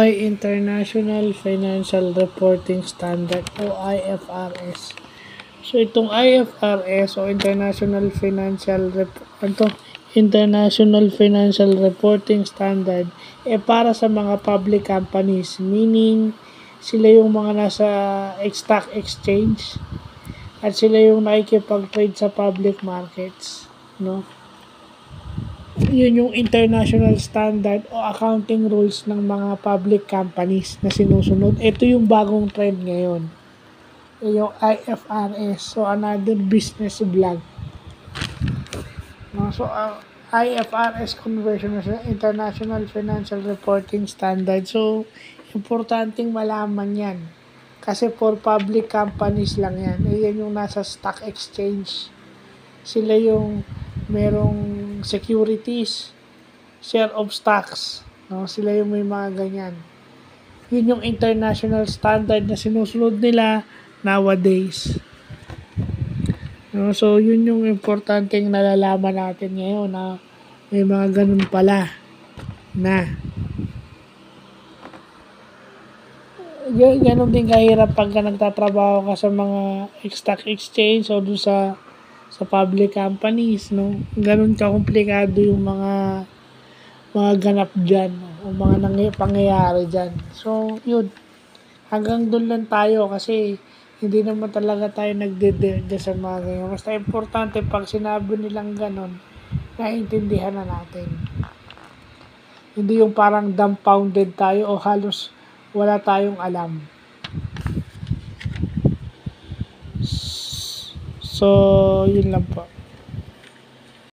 ay International Financial Reporting Standard o IFRS. So itong IFRS o International Financial Reporting Standard para sa mga public companies, meaning sila yung mga nasa stock exchange at sila yung nakikipag-trade sa public markets, no? Yun yung international standard o accounting rules ng mga public companies na sinusunod. Ito yung bagong trend ngayon. Yung IFRS. So, another business vlog. No? So, IFRS conversion is International Financial Reporting Standard. So, importanteng malaman yan. Kasi for public companies lang yan. Yan yung nasa stock exchange. Sila yung merong securities, share of stocks, no? Sila yung may mga ganyan. Yun yung international standard na sinusunod nila nowadays. No? So, yun yung importanteng nalalaman natin ngayon na may mga ganun pala na ganun din kahirap pagka nagtatrabaho ka sa mga stock exchange o doon sa public companies, no? Ganun ka-komplikado yung mga ganap dyan, o mga pangyayari dyan. So, yun. Hanggang doon lang tayo kasi hindi naman talaga tayo nagde-derde sa mga ganyan. Basta importante pag sinabi nilang ganun, naiintindihan na natin. Hindi yung parang dumbfounded tayo o halos wala tayong alam. So, yun lang po.